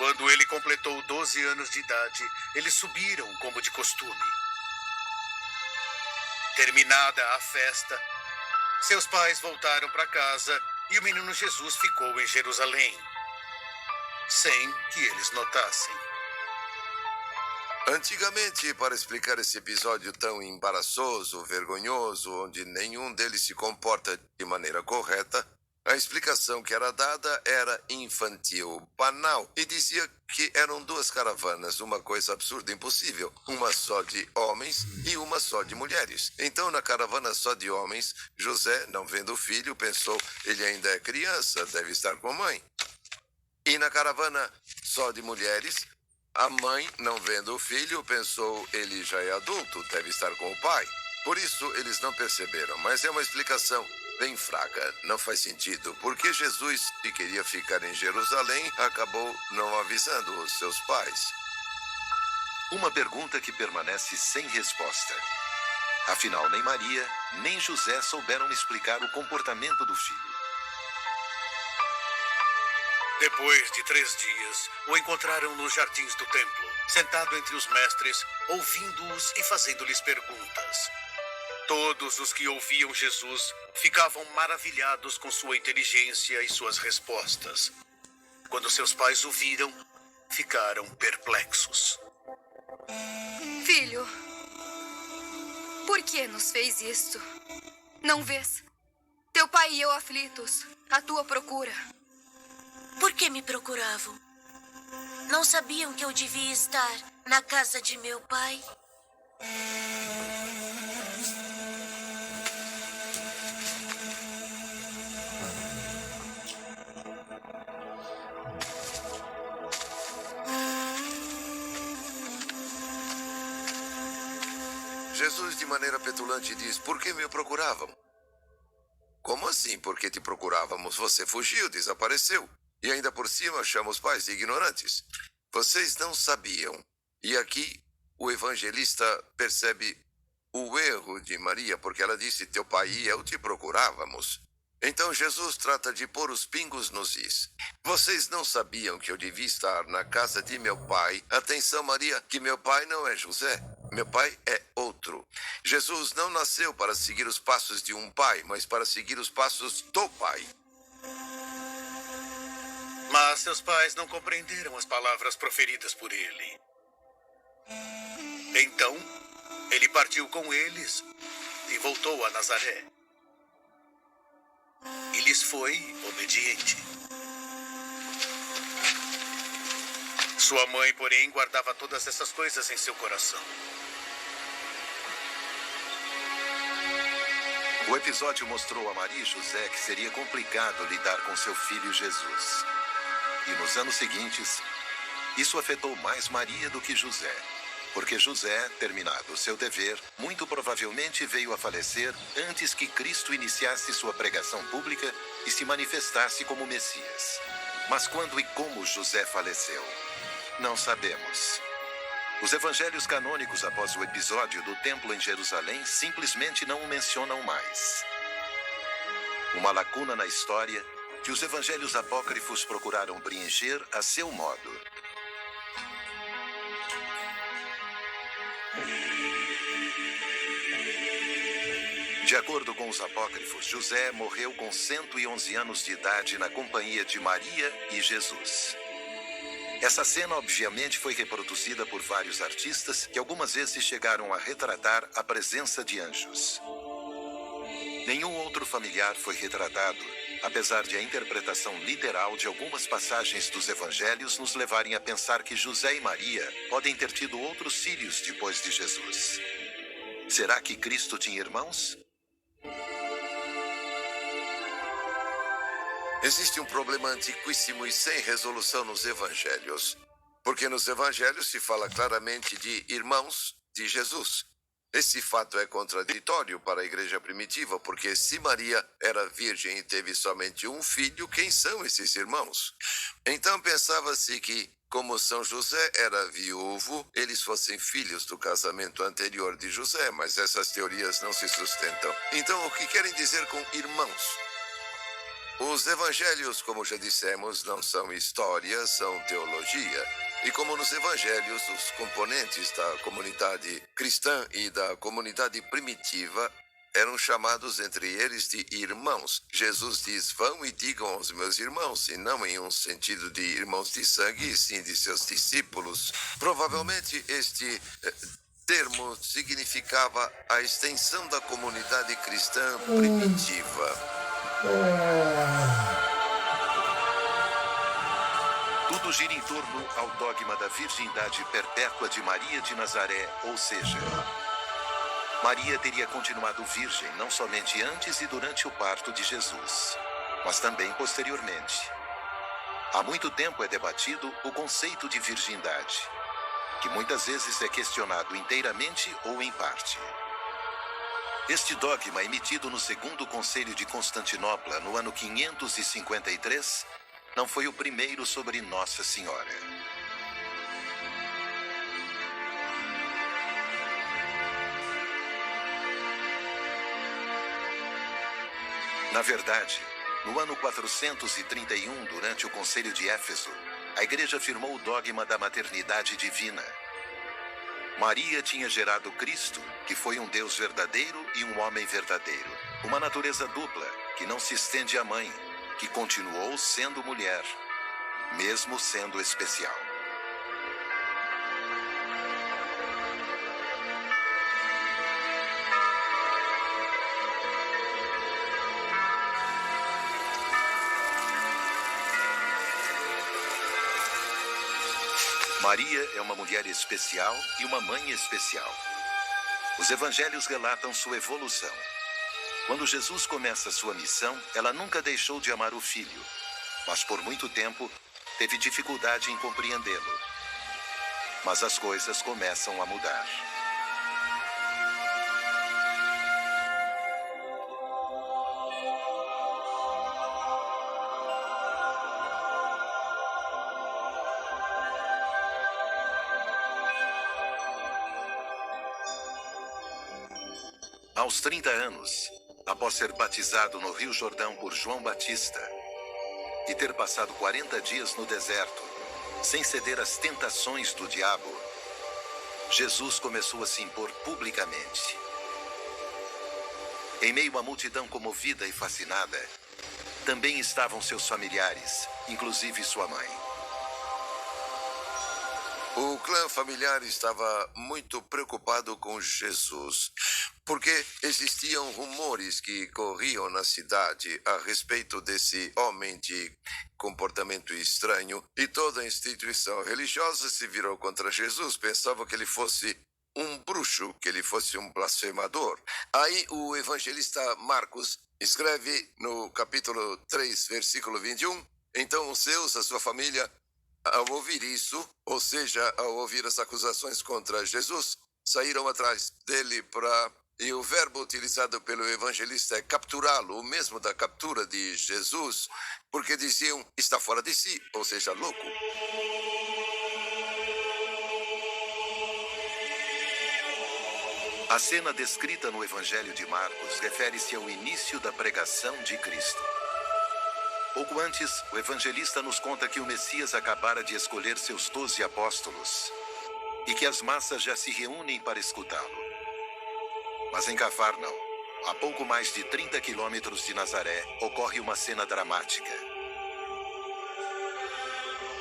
Quando ele completou 12 anos de idade, eles subiram como de costume. Terminada a festa, seus pais voltaram para casa e o menino Jesus ficou em Jerusalém, sem que eles notassem. Antigamente, para explicar esse episódio tão embaraçoso, vergonhoso, onde nenhum deles se comporta de maneira correta, a explicação que era dada era infantil, banal, e dizia que eram duas caravanas, uma coisa absurda, impossível, uma só de homens e uma só de mulheres. Então, na caravana só de homens, José, não vendo o filho, pensou, ele ainda é criança, deve estar com a mãe. E na caravana só de mulheres, a mãe, não vendo o filho, pensou, ele já é adulto, deve estar com o pai. Por isso, eles não perceberam, mas é uma explicação bem fraca, não faz sentido, porque Jesus, que queria ficar em Jerusalém, acabou não avisando os seus pais. Uma pergunta que permanece sem resposta. Afinal, nem Maria, nem José souberam explicar o comportamento do filho. Depois de 3 dias, o encontraram nos jardins do templo, sentado entre os mestres, ouvindo-os e fazendo-lhes perguntas. Todos os que ouviam Jesus ficavam maravilhados com sua inteligência e suas respostas. Quando seus pais o viram, ficaram perplexos. Filho, por que nos fez isto? Não vês? Teu pai e eu aflitos, à tua procura. Por que me procuravam? Não sabiam que eu devia estar na casa de meu pai? Jesus, de maneira petulante, diz, por que me procuravam? Como assim, por que te procurávamos? Você fugiu, desapareceu. E ainda por cima chama os pais de ignorantes. Vocês não sabiam. E aqui o evangelista percebe o erro de Maria, porque ela disse, teu pai e eu te procurávamos. Então Jesus trata de pôr os pingos nos is. Vocês não sabiam que eu devia estar na casa de meu pai. Atenção, Maria, que meu pai não é José. Meu pai é outro. Jesus não nasceu para seguir os passos de um pai, mas para seguir os passos do pai. Mas seus pais não compreenderam as palavras proferidas por ele. Então, ele partiu com eles e voltou a Nazaré. E lhes foi obediente. Sua mãe, porém, guardava todas essas coisas em seu coração. O episódio mostrou a Maria e José que seria complicado lidar com seu filho Jesus. E nos anos seguintes, isso afetou mais Maria do que José. Porque José, terminado o seu dever, muito provavelmente veio a falecer antes que Cristo iniciasse sua pregação pública e se manifestasse como Messias. Mas quando e como José faleceu? Não sabemos. Os evangelhos canônicos após o episódio do templo em Jerusalém simplesmente não o mencionam mais. Uma lacuna na história que os evangelhos apócrifos procuraram preencher a seu modo. De acordo com os apócrifos, José morreu com 111 anos de idade na companhia de Maria e Jesus. Essa cena obviamente foi reproduzida por vários artistas que algumas vezes chegaram a retratar a presença de anjos. Nenhum outro familiar foi retratado, apesar de a interpretação literal de algumas passagens dos evangelhos nos levarem a pensar que José e Maria podem ter tido outros filhos depois de Jesus. Será que Cristo tinha irmãos? Existe um problema antiquíssimo e sem resolução nos evangelhos. Porque nos evangelhos se fala claramente de irmãos de Jesus. Esse fato é contraditório para a igreja primitiva, porque se Maria era virgem e teve somente um filho, quem são esses irmãos? Então pensava-se que, como São José era viúvo, eles fossem filhos do casamento anterior de José, mas essas teorias não se sustentam. Então, o que querem dizer com irmãos? Os evangelhos, como já dissemos, não são história, são teologia. E como nos evangelhos, os componentes da comunidade cristã e da comunidade primitiva eram chamados entre eles de irmãos. Jesus diz, vão e digam aos meus irmãos, e não em um sentido de irmãos de sangue, e sim de seus discípulos. Provavelmente este termo significava a extensão da comunidade cristã primitiva. Tudo gira em torno ao dogma da virgindade perpétua de Maria de Nazaré, ou seja, Maria teria continuado virgem não somente antes e durante o parto de Jesus, mas também posteriormente. Há muito tempo é debatido o conceito de virgindade, que muitas vezes é questionado inteiramente ou em parte. Este dogma, emitido no Segundo Concílio de Constantinopla no ano 553, não foi o primeiro sobre Nossa Senhora. Na verdade, no ano 431, durante o Concílio de Éfeso, a Igreja afirmou o dogma da maternidade divina. Maria tinha gerado Cristo, que foi um Deus verdadeiro e um homem verdadeiro. Uma natureza dupla, que não se estende à mãe, que continuou sendo mulher, mesmo sendo especial. Maria é uma mulher especial e uma mãe especial. Os evangelhos relatam sua evolução. Quando Jesus começa sua missão, ela nunca deixou de amar o filho, mas por muito tempo teve dificuldade em compreendê-lo. Mas as coisas começam a mudar. Aos 30 anos, após ser batizado no Rio Jordão por João Batista e ter passado 40 dias no deserto, sem ceder às tentações do diabo, Jesus começou a se impor publicamente. Em meio à multidão comovida e fascinada, também estavam seus familiares, inclusive sua mãe. O clã familiar estava muito preocupado com Jesus, porque existiam rumores que corriam na cidade a respeito desse homem de comportamento estranho, e toda a instituição religiosa se virou contra Jesus, pensava que ele fosse um bruxo, que ele fosse um blasfemador. Aí o evangelista Marcos escreve no capítulo 3, versículo 21, então os seus, a sua família, ao ouvir isso, ou seja, ao ouvir as acusações contra Jesus, saíram atrás dele para... E o verbo utilizado pelo evangelista é capturá-lo, o mesmo da captura de Jesus, porque diziam, está fora de si, ou seja, louco. A cena descrita no Evangelho de Marcos refere-se ao início da pregação de Cristo. Pouco antes, o evangelista nos conta que o Messias acabara de escolher seus 12 apóstolos e que as massas já se reúnem para escutá-lo. Mas em Cafarnaum, a pouco mais de 30 quilômetros de Nazaré, ocorre uma cena dramática.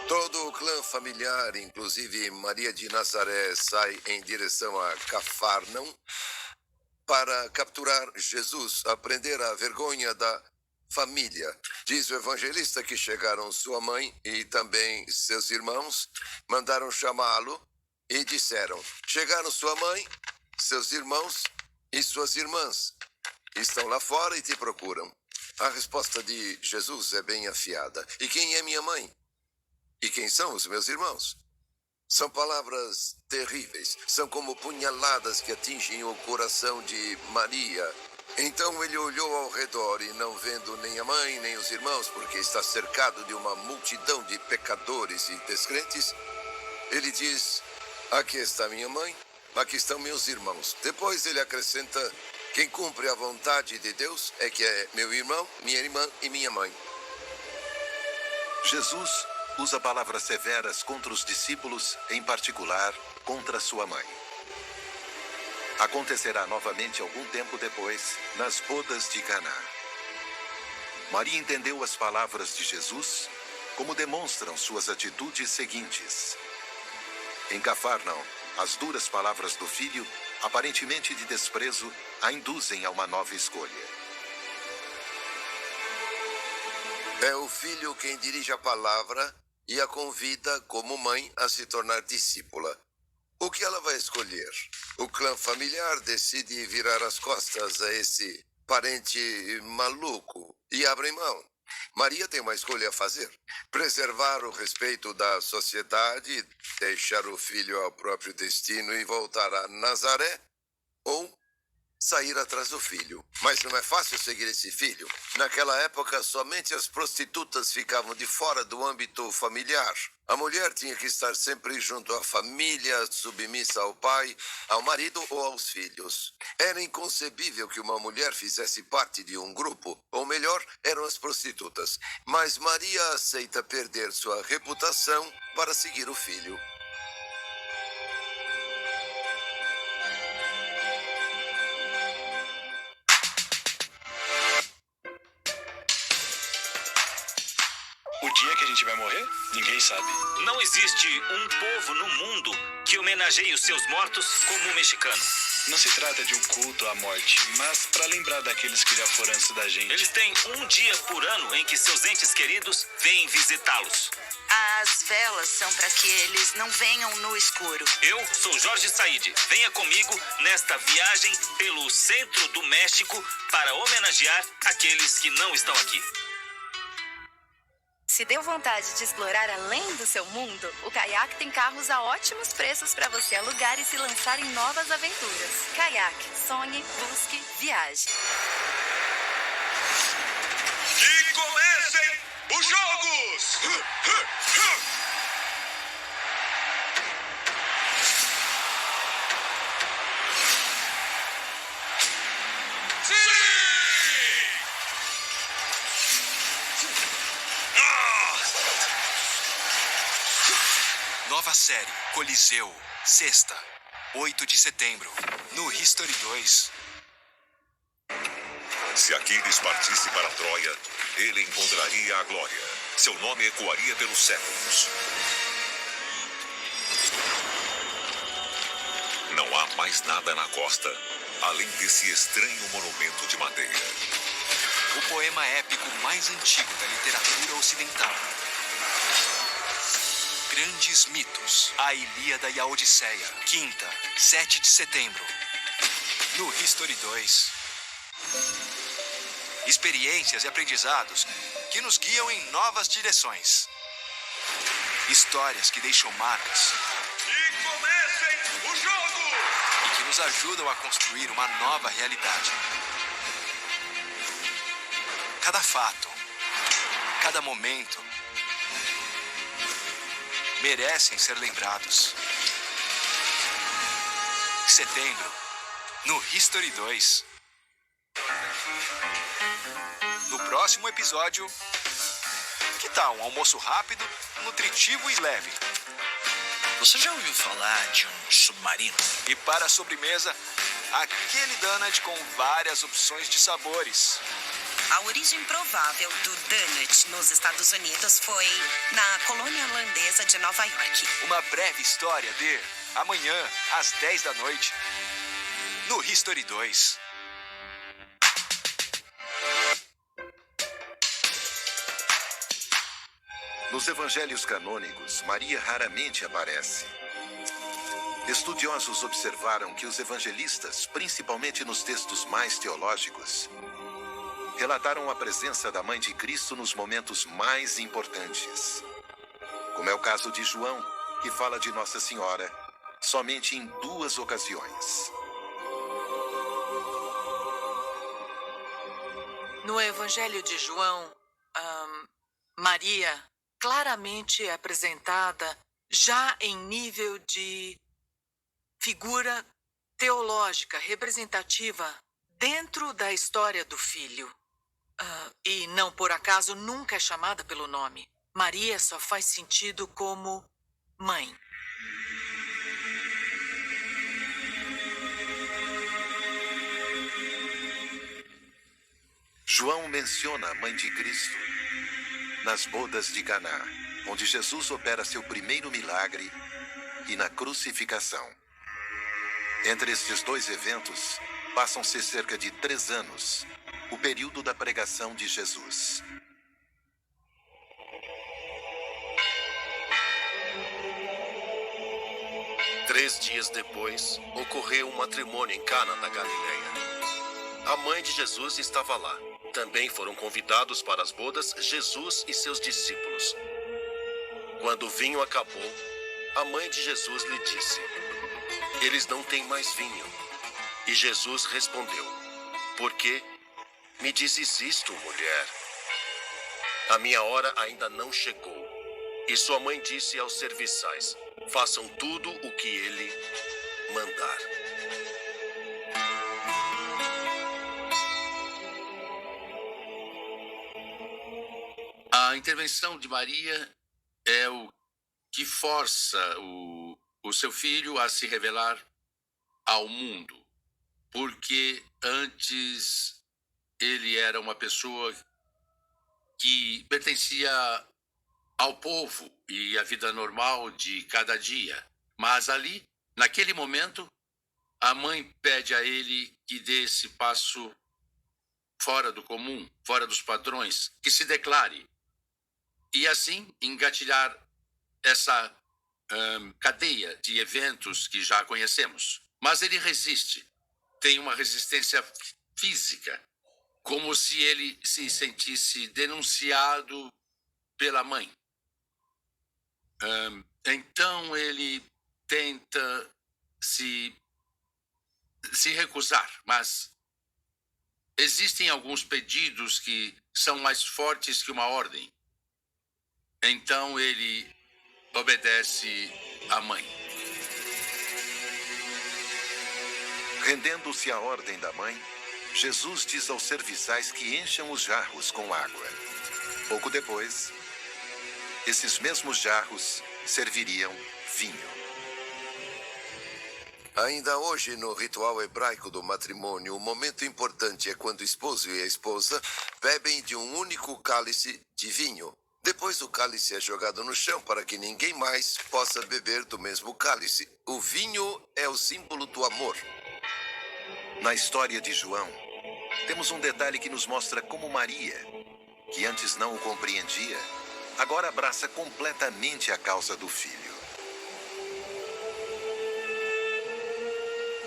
Todo o clã familiar, inclusive Maria de Nazaré, sai em direção a Cafarnaum para capturar Jesus, aprender a vergonha da família. Diz o evangelista que chegaram sua mãe e também seus irmãos, mandaram chamá-lo e disseram, chegaram sua mãe, seus irmãos e suas irmãs, estão lá fora e te procuram. A resposta de Jesus é bem afiada. E quem é minha mãe? E quem são os meus irmãos? São palavras terríveis, são como punhaladas que atingem o coração de Maria. Então ele olhou ao redor e, não vendo nem a mãe nem os irmãos, porque está cercado de uma multidão de pecadores e descrentes, ele diz, aqui está minha mãe, aqui estão meus irmãos. Depois ele acrescenta, quem cumpre a vontade de Deus é que é meu irmão, minha irmã e minha mãe. Jesus usa palavras severas contra os discípulos, em particular contra sua mãe. Acontecerá novamente algum tempo depois, nas bodas de Caná. Maria entendeu as palavras de Jesus, como demonstram suas atitudes seguintes. Em Cafarnaum, as duras palavras do filho, aparentemente de desprezo, a induzem a uma nova escolha. É o filho quem dirige a palavra e a convida, como mãe, a se tornar discípula. O que ela vai escolher? O clã familiar decide virar as costas a esse parente maluco e abre mão. Maria tem uma escolha a fazer: preservar o respeito da sociedade, deixar o filho ao próprio destino e voltar a Nazaré, ou sair atrás do filho. Mas não é fácil seguir esse filho. Naquela época, somente as prostitutas ficavam de fora do âmbito familiar. A mulher tinha que estar sempre junto à família, submissa ao pai, ao marido ou aos filhos. Era inconcebível que uma mulher fizesse parte de um grupo, ou melhor, eram as prostitutas. Mas Maria aceita perder sua reputação para seguir o filho. O dia que a gente vai morrer, ninguém sabe. Não existe um povo no mundo que homenageie os seus mortos como o mexicano. Não se trata de um culto à morte, mas para lembrar daqueles que já foram antes da gente. Eles têm um dia por ano em que seus entes queridos vêm visitá-los. As velas são para que eles não venham no escuro. Eu sou Jorge Said. Venha comigo nesta viagem pelo centro do México para homenagear aqueles que não estão aqui. Se deu vontade de explorar além do seu mundo, o Kayak tem carros a ótimos preços para você alugar e se lançar em novas aventuras. Kayak, sonhe, busque, viaje. Que comecem os jogos! Nova série Coliseu, sexta, 8 de setembro, no History 2. Se Aquiles partisse para Troia, ele encontraria a glória. Seu nome ecoaria pelos séculos. Não há mais nada na costa, além desse estranho monumento de madeira. O poema épico mais antigo da literatura ocidental. Grandes mitos. A Ilíada e a Odisseia. Quinta, 7 de setembro. No History 2. Experiências e aprendizados que nos guiam em novas direções. Histórias que deixam marcas. E comecem os jogos! E que nos ajudam a construir uma nova realidade. Cada fato, cada momento, merecem ser lembrados. Setembro, no History 2. No próximo episódio, que tal um almoço rápido, nutritivo e leve? Você já ouviu falar de um submarino? E para a sobremesa, aquele donut com várias opções de sabores. A origem provável do donut nos Estados Unidos foi na colônia holandesa de Nova York. Uma breve história de amanhã, às 10 da noite, no History 2. Nos evangelhos canônicos, Maria raramente aparece. Estudiosos observaram que os evangelistas, principalmente nos textos mais teológicos, relataram a presença da Mãe de Cristo nos momentos mais importantes. Como é o caso de João, que fala de Nossa Senhora somente em 2 ocasiões. No Evangelho de João, Maria claramente é apresentada já em nível de figura teológica representativa dentro da história do filho. E não por acaso nunca é chamada pelo nome. Maria só faz sentido como mãe. João menciona a mãe de Cristo nas bodas de Caná, onde Jesus opera seu primeiro milagre, e na crucificação. Entre estes dois eventos, passam-se cerca de 3 anos, o período da pregação de Jesus. Três dias depois, ocorreu um matrimônio em Cana da Galileia. A mãe de Jesus estava lá. Também foram convidados para as bodas Jesus e seus discípulos. Quando o vinho acabou, a mãe de Jesus lhe disse: "Eles não têm mais vinho." E Jesus respondeu: "Por quê? Me dizes isto, mulher? A minha hora ainda não chegou." E sua mãe disse aos serviçais: "Façam tudo o que ele mandar." A intervenção de Maria é o que força o seu filho a se revelar ao mundo, porque antes ele era uma pessoa que pertencia ao povo e à vida normal de cada dia. Mas ali, naquele momento, a mãe pede a ele que dê esse passo fora do comum, fora dos padrões, que se declare. E assim engatilhar essa cadeia de eventos que já conhecemos. Mas ele resiste, tem uma resistência física, como se ele se sentisse denunciado pela mãe. Então ele tenta se recusar, mas existem alguns pedidos que são mais fortes que uma ordem. Então ele obedece à mãe. Rendendo-se à ordem da mãe, Jesus diz aos serviçais que encham os jarros com água. Pouco depois, esses mesmos jarros serviriam vinho. Ainda hoje, no ritual hebraico do matrimônio, o momento importante é quando o esposo e a esposa bebem de um único cálice de vinho. Depois o cálice é jogado no chão para que ninguém mais possa beber do mesmo cálice. O vinho é o símbolo do amor. Na história de João, temos um detalhe que nos mostra como Maria, que antes não o compreendia, agora abraça completamente a causa do filho.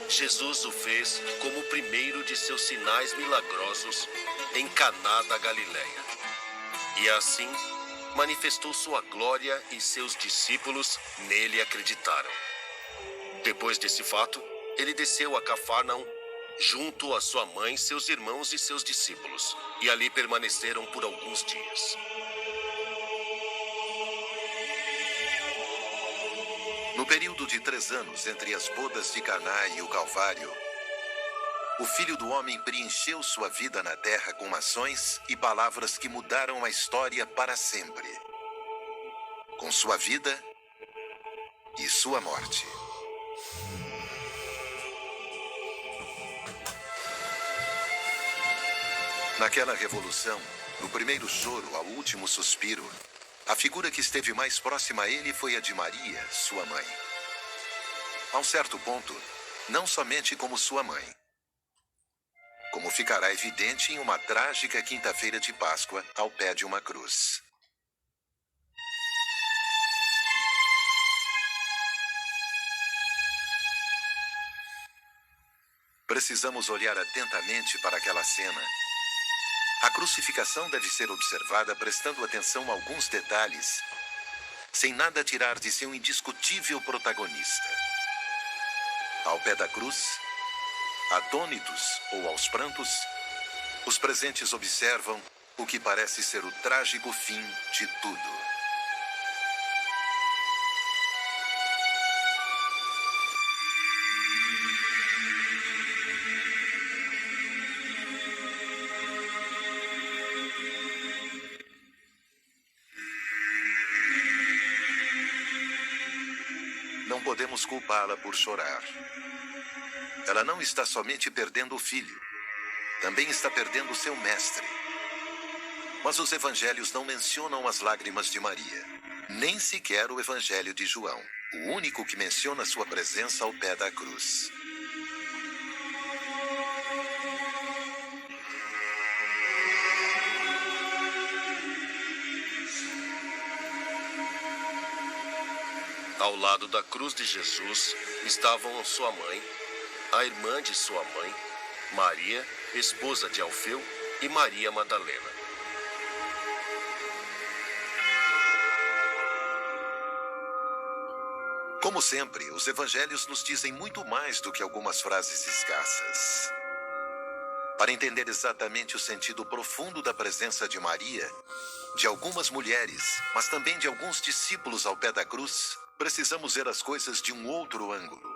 Jesus o fez como o primeiro de seus sinais milagrosos em Caná da Galileia. E assim manifestou sua glória e seus discípulos nele acreditaram. Depois desse fato, ele desceu a Cafarnaum junto a sua mãe, seus irmãos e seus discípulos, e ali permaneceram por alguns dias. No período de 3 anos entre as bodas de Caná e o Calvário, o Filho do Homem preencheu sua vida na terra com ações e palavras que mudaram a história para sempre, com sua vida e sua morte. Naquela revolução, do primeiro choro ao último suspiro, a figura que esteve mais próxima a ele foi a de Maria, sua mãe. A um certo ponto, não somente como sua mãe, como ficará evidente em uma trágica quinta-feira de Páscoa ao pé de uma cruz. Precisamos olhar atentamente para aquela cena. A crucificação deve ser observada prestando atenção a alguns detalhes, sem nada tirar de seu indiscutível protagonista. Ao pé da cruz, atônitos ou aos prantos, os presentes observam o que parece ser o trágico fim de tudo. não podemos culpá-la por chorar. Ela não está somente perdendo o filho, também está perdendo seu mestre. Mas os evangelhos não mencionam as lágrimas de Maria, nem sequer o evangelho de João, o único que menciona sua presença ao pé da cruz. Ao lado da cruz de Jesus estavam sua mãe, a irmã de sua mãe, Maria, esposa de Alfeu, e Maria Madalena. Como sempre, os evangelhos nos dizem muito mais do que algumas frases escassas. Para entender exatamente o sentido profundo da presença de Maria, de algumas mulheres, mas também de alguns discípulos ao pé da cruz, precisamos ver as coisas de um outro ângulo.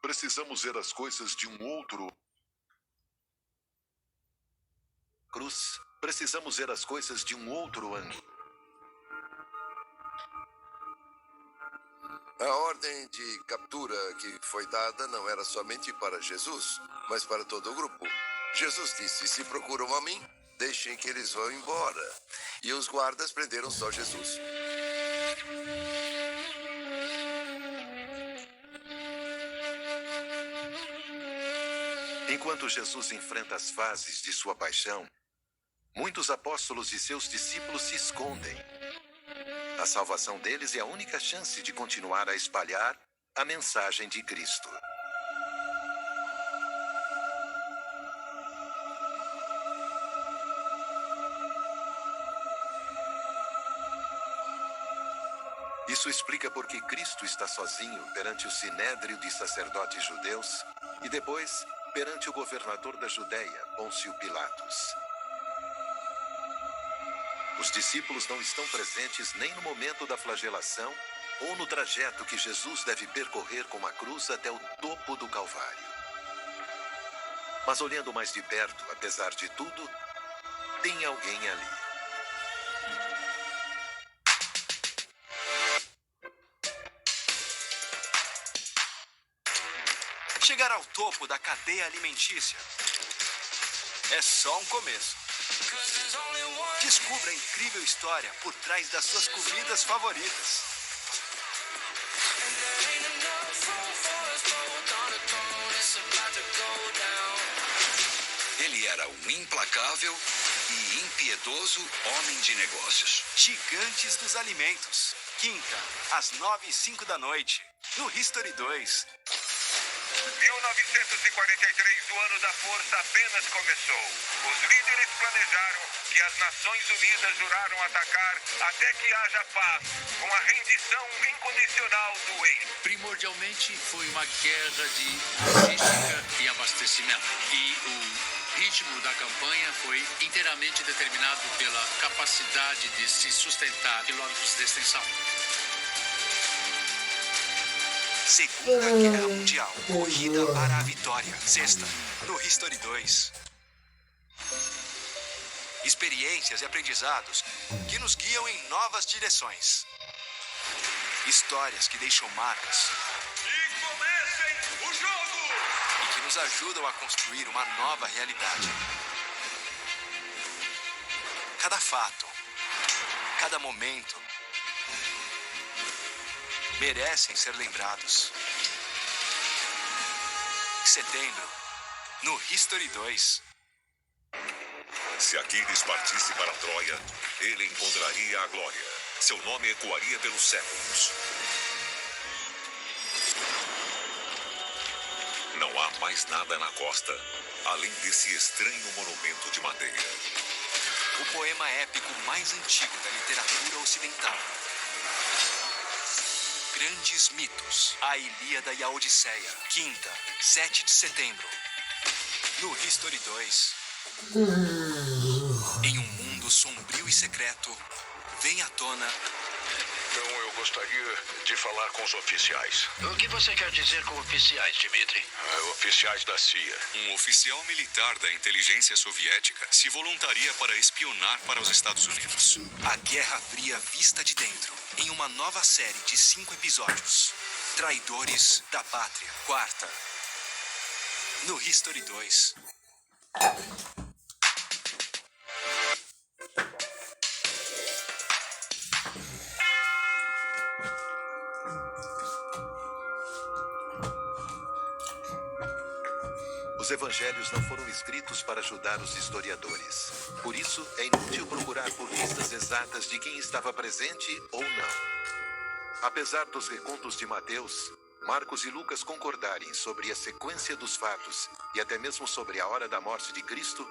Precisamos ver as coisas de um outro ângulo. A ordem de captura que foi dada não era somente para Jesus, mas para todo o grupo. Jesus disse: se procuram a mim, deixem que eles vão embora. E os guardas prenderam só Jesus. Enquanto Jesus enfrenta as fases de sua paixão, muitos apóstolos e seus discípulos se escondem. A salvação deles é a única chance de continuar a espalhar a mensagem de Cristo. Isso explica por que Cristo está sozinho perante o sinédrio de sacerdotes judeus e depois perante o governador da Judeia, Pôncio Pilatos. Os discípulos não estão presentes nem no momento da flagelação ou no trajeto que Jesus deve percorrer com a cruz até o topo do Calvário. Mas olhando mais de perto, apesar de tudo, tem alguém ali. Chegar ao topo da cadeia alimentícia é só um começo. Descubra a incrível história por trás das suas comidas favoritas. Ele era um implacável e impiedoso homem de negócios. Gigantes dos Alimentos. Quinta, às 9h05 da noite, no History 2. 1943, o ano da força apenas começou. Os líderes planejaram que as Nações Unidas juraram atacar até que haja paz, com a rendição incondicional do eixo. Primordialmente foi uma guerra de logística e abastecimento. E o ritmo da campanha foi inteiramente determinado pela capacidade de se sustentar quilômetros de extensão. Segunda Guerra Mundial. Corrida para a vitória. Sexta, no History 2. Experiências e aprendizados que nos guiam em novas direções. Histórias que deixam marcas. E comecem o jogo! E que nos ajudam a construir uma nova realidade. Cada fato, cada momento, merecem ser lembrados. Setembro, no History 2. Se Aquiles partisse para Troia, ele encontraria a glória. Seu nome ecoaria pelos séculos. Não há mais nada na costa, além desse estranho monumento de madeira. O poema épico mais antigo da literatura ocidental. Grandes mitos. A Ilíada e a Odisseia. Quinta, 7 de setembro. No History 2. Em um mundo sombrio e secreto, vem à tona... Então eu gostaria de falar com os oficiais. O que você quer dizer com oficiais, Dmitri? Oficiais da CIA. Um oficial militar da inteligência soviética se voluntaria para espionar para os Estados Unidos. A Guerra Fria vista de dentro, em uma nova série de 5 episódios. Traidores da Pátria, 4ª. No History 2. Os evangelhos não foram escritos para ajudar os historiadores. Por isso, é inútil procurar por listas exatas de quem estava presente ou não. Apesar dos recontos de Mateus, Marcos e Lucas concordarem sobre a sequência dos fatos e até mesmo sobre a hora da morte de Cristo,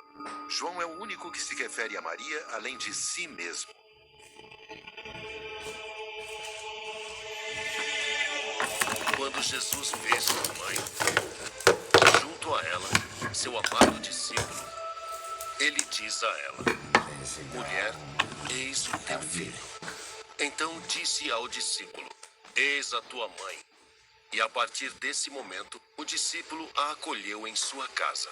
João é o único que se refere a Maria além de si mesmo. Quando Jesus vê sua mãe, junto a ela, seu amado discípulo, ele diz a ela: mulher, eis o teu filho. Então disse ao discípulo: eis a tua mãe. E a partir desse momento, o discípulo a acolheu em sua casa.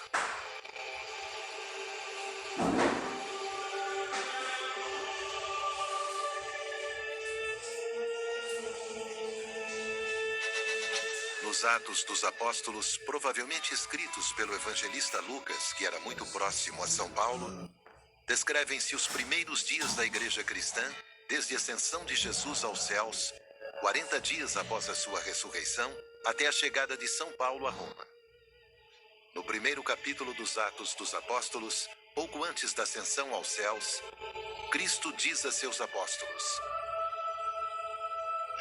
Nos Atos dos Apóstolos, provavelmente escritos pelo evangelista Lucas, que era muito próximo a São Paulo, descrevem-se os primeiros dias da igreja cristã, desde a ascensão de Jesus aos céus, 40 dias após a sua ressurreição, até a chegada de São Paulo a Roma. No primeiro capítulo dos Atos dos Apóstolos, pouco antes da ascensão aos céus, Cristo diz a seus apóstolos: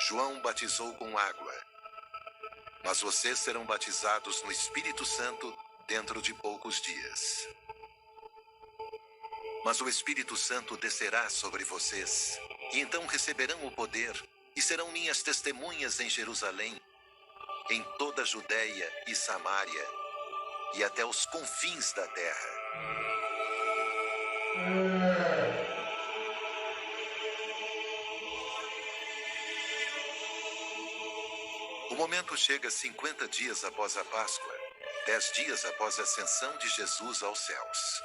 João batizou com água, mas vocês serão batizados no Espírito Santo dentro de poucos dias. Mas o Espírito Santo descerá sobre vocês, e então receberão o poder, e serão minhas testemunhas em Jerusalém, em toda a Judéia e Samária, e até os confins da terra. O momento chega 50 dias após a Páscoa, 10 dias após a ascensão de Jesus aos céus.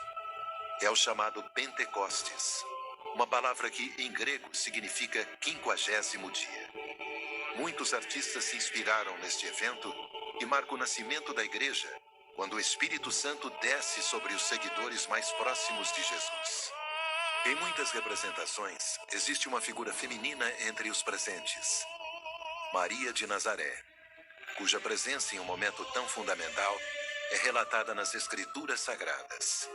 É o chamado Pentecostes, uma palavra que em grego significa 50º dia. Muitos artistas se inspiraram neste evento que marca o nascimento da igreja, quando o Espírito Santo desce sobre os seguidores mais próximos de Jesus. Em muitas representações, existe uma figura feminina entre os presentes: Maria de Nazaré, cuja presença em um momento tão fundamental é relatada nas Escrituras Sagradas.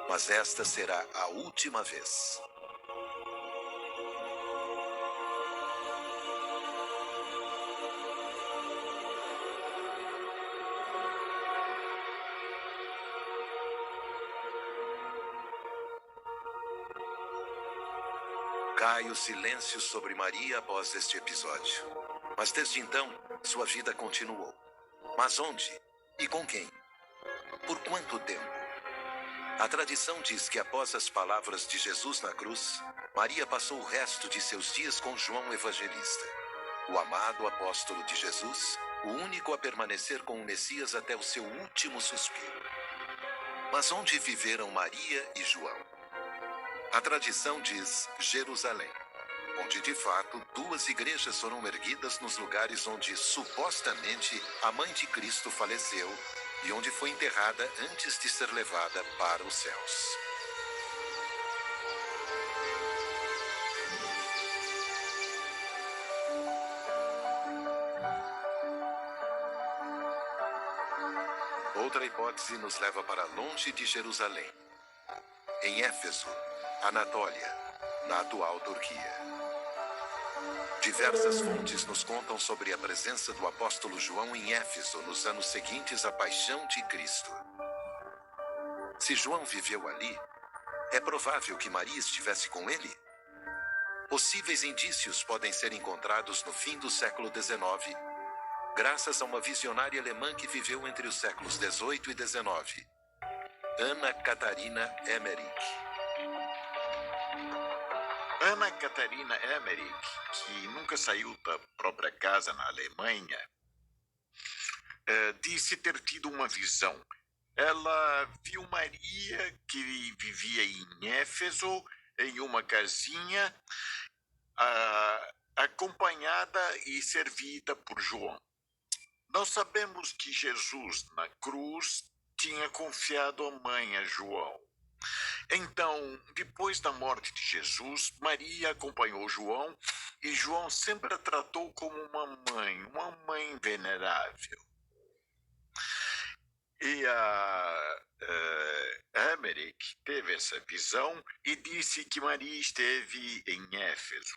Mas esta será a última vez. Cai o silêncio sobre Maria após este episódio. Mas desde então, sua vida continuou. Mas onde? E com quem? Por quanto tempo? A tradição diz que após as palavras de Jesus na cruz, Maria passou o resto de seus dias com João Evangelista, o amado apóstolo de Jesus, o único a permanecer com o Messias até o seu último suspiro. Mas onde viveram Maria e João? A tradição diz Jerusalém, onde de fato 2 igrejas foram erguidas nos lugares onde supostamente a mãe de Cristo faleceu e onde foi enterrada antes de ser levada para os céus. Outra hipótese nos leva para longe de Jerusalém, em Éfeso, Anatólia, na atual Turquia. Diversas fontes nos contam sobre a presença do apóstolo João em Éfeso nos anos seguintes à paixão de Cristo. Se João viveu ali, é provável que Maria estivesse com ele? Possíveis indícios podem ser encontrados no fim do século XIX, graças a uma visionária alemã que viveu entre os séculos XVIII e XIX, Ana Catarina Emmerich. Ana Catarina Emmerich, que nunca saiu da própria casa na Alemanha, disse ter tido uma visão. Ela viu Maria, que vivia em Éfeso, em uma casinha, acompanhada e servida por João. Nós sabemos que Jesus, na cruz, tinha confiado a mãe a João. Então, depois da morte de Jesus, Maria acompanhou João e João sempre a tratou como uma mãe venerável. E a Emmerich teve essa visão e disse que Maria esteve em Éfeso.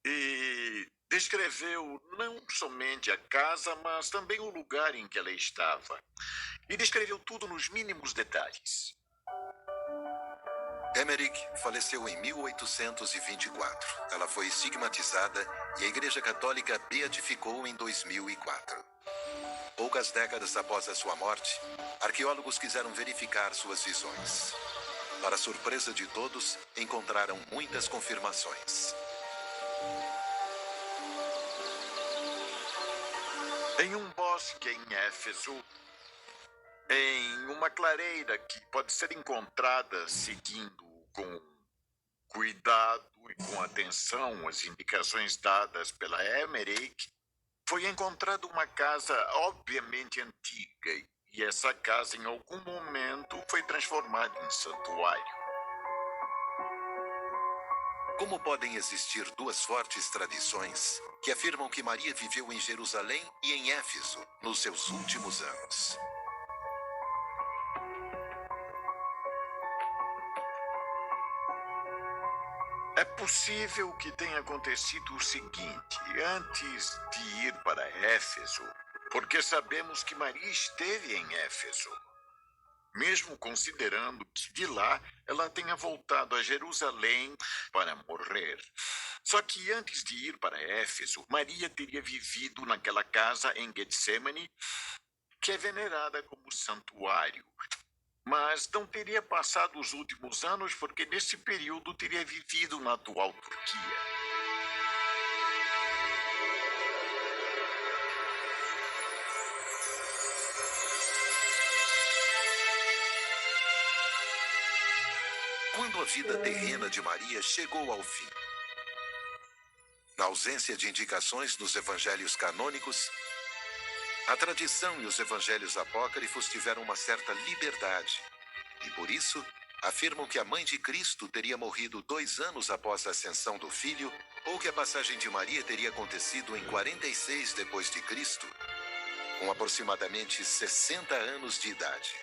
E descreveu não somente a casa, mas também o lugar em que ela estava. E descreveu tudo nos mínimos detalhes. Emmerich faleceu em 1824. Ela foi estigmatizada e a Igreja Católica a beatificou em 2004. Poucas décadas após a sua morte, arqueólogos quiseram verificar suas visões. Para surpresa de todos, encontraram muitas confirmações. Em um bosque em Éfeso, em uma clareira que pode ser encontrada seguindo com cuidado e com atenção as indicações dadas pela Emmerich, foi encontrada uma casa obviamente antiga e essa casa em algum momento foi transformada em santuário. Como podem existir duas fortes tradições que afirmam que Maria viveu em Jerusalém e em Éfeso nos seus últimos anos? É possível que tenha acontecido o seguinte: antes de ir para Éfeso, porque sabemos que Maria esteve em Éfeso, mesmo considerando que de lá ela tenha voltado a Jerusalém para morrer. Só que antes de ir para Éfeso, Maria teria vivido naquela casa em Getsemane, que é venerada como santuário. Mas não teria passado os últimos anos porque nesse período teria vivido na atual Turquia. Quando a vida terrena de Maria chegou ao fim. Na ausência de indicações nos evangelhos canônicos, a tradição e os evangelhos apócrifos tiveram uma certa liberdade e, por isso, afirmam que a mãe de Cristo teria morrido 2 anos após a ascensão do filho ou que a passagem de Maria teria acontecido em 46 depois de Cristo, com aproximadamente 60 anos de idade.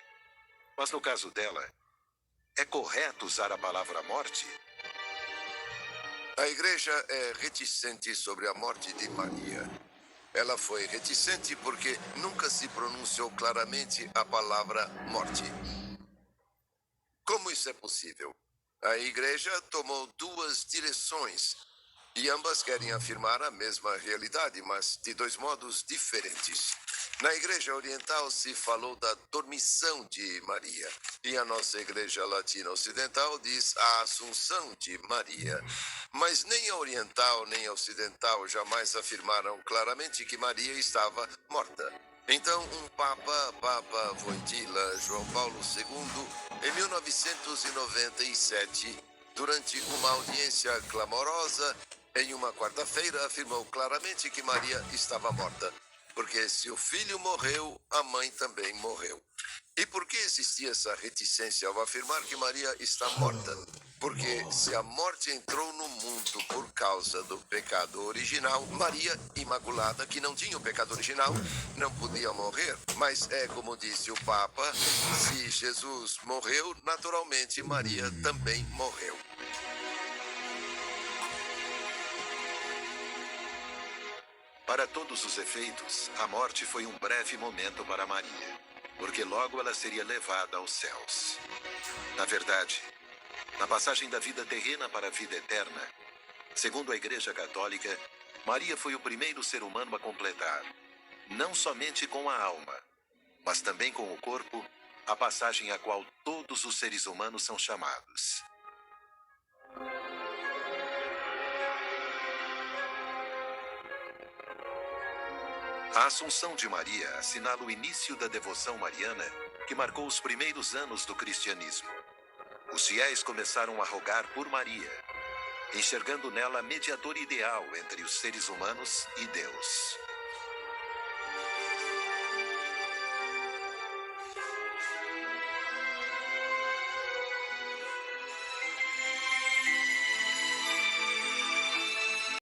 Mas no caso dela, é correto usar a palavra morte? A igreja é reticente sobre a morte de Maria. Ela foi reticente porque nunca se pronunciou claramente a palavra morte. Como isso é possível? A igreja tomou 2 direções e ambas querem afirmar a mesma realidade, mas de 2 modos diferentes. Na igreja oriental se falou da dormição de Maria e a nossa igreja latino-ocidental diz a assunção de Maria. Mas nem a oriental nem a ocidental jamais afirmaram claramente que Maria estava morta. Então, um Papa Wojtyła João Paulo II, em 1997, durante uma audiência clamorosa, em uma quarta-feira, afirmou claramente que Maria estava morta. Porque se o filho morreu, a mãe também morreu. E por que existia essa reticência ao afirmar que Maria está morta? Porque se a morte entrou no mundo por causa do pecado original, Maria, imaculada, que não tinha o pecado original, não podia morrer. Mas é como disse o Papa, se Jesus morreu, naturalmente Maria também morreu. Para todos os efeitos, a morte foi um breve momento para Maria, porque logo ela seria levada aos céus. Na verdade, na passagem da vida terrena para a vida eterna, segundo a Igreja Católica, Maria foi o primeiro ser humano a completar, não somente com a alma, mas também com o corpo, a passagem a qual todos os seres humanos são chamados. A Assunção de Maria assinala o início da devoção mariana que marcou os primeiros anos do cristianismo. Os fiéis começaram a rogar por Maria, enxergando nela a mediadora ideal entre os seres humanos e Deus.